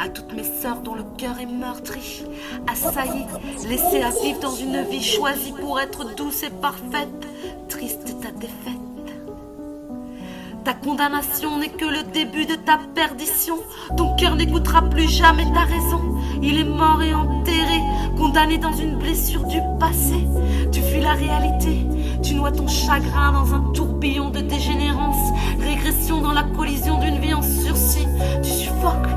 À toutes mes sœurs dont le cœur est meurtri, assaillies, laissées à vivre dans une vie choisie pour être douce et parfaite, triste est ta défaite. Ta condamnation n'est que le début de ta perdition. Ton cœur n'écoutera plus jamais ta raison. Il est mort et enterré, condamné dans une blessure du passé. Tu fuis la réalité, tu noies ton chagrin dans un tourbillon de dégénérance. Régression dans la collision d'une vie en sursis. Tu suffoques,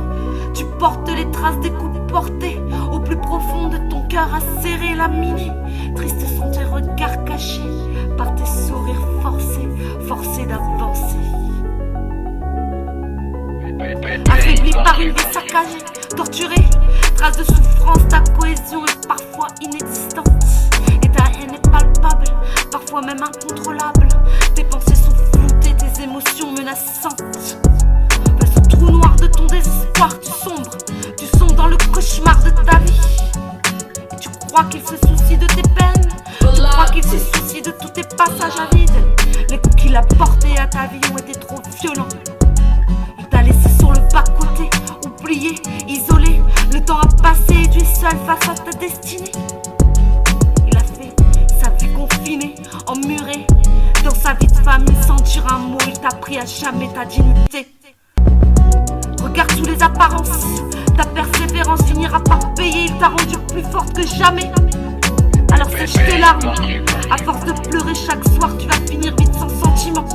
tu portes les traces des coups portés. Au plus profond de ton cœur acéré, laminé. Tristes sont tes regards cachés par tes sourires forcés, forcés d'avancer. Affaibli par une vie saccagée, torturée, trace de souffrance, ta cohésion est parfois inexistante. Et ta haine est palpable, parfois même incontrôlable. Tes pensées sont floutées, tes émotions menaçantes. Face au trou noir de ton désespoir, tu sombres dans le cauchemar de ta vie. Et tu crois qu'il se soucie de tes peines, tu crois qu'il se soucie de tous tes passages à vide. Les coups qu'il a portés à ta vie ont été trop violents. Il t'a laissé sur le bas-côté, oublié, isolé. Le temps a passé et tu es seul face à ta destinée. Il a fait sa vie confinée, emmurée. Dans sa vie de famille, sans dire un mot, il t'a pris à jamais ta dignité. Regarde sous les apparences, ta persévérance finira par payer. Il t'a rendu plus forte que jamais. Alors sèche tes larmes, à force de pleurer chaque soir, tu vas finir vite sans sentiment.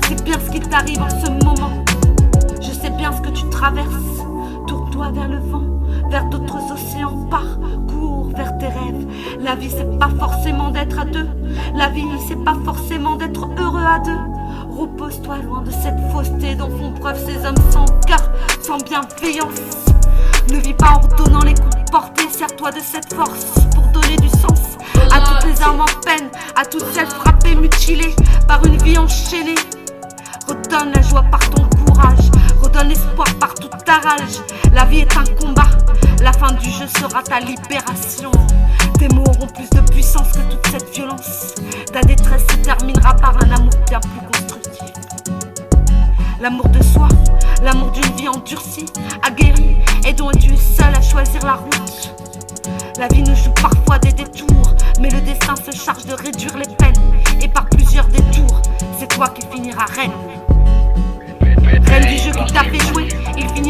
C'est bien ce qui t'arrive en ce moment. Je sais bien ce que tu traverses. Tourne-toi vers le vent, vers d'autres océans, parcours vers tes rêves. La vie c'est pas forcément d'être à deux. La vie c'est pas forcément d'être heureux à deux. Repose-toi loin de cette fausseté dont font preuve ces hommes sans cœur, sans bienveillance. Ne vis pas en redonnant les coups portés, sers-toi de cette force pour donner du sens à toutes les âmes en peine, à toutes celles frappées, mutilées par une vie enchaînée. Redonne la joie par ton courage, redonne l'espoir par toute ta rage. La vie est un combat, la fin du jeu sera ta libération. Tes mots auront plus de puissance que toute cette violence. Ta détresse se terminera par un amour bien plus constructif. L'amour de soi, l'amour d'une vie endurcie, aguerrie, et dont tu es seul à choisir la route. La vie nous joue parfois des détours, mais le destin se charge de réduire les peines. Et par plusieurs détours, c'est toi qui finiras reine. Reine du jeu qui t'a fait jouer, il finira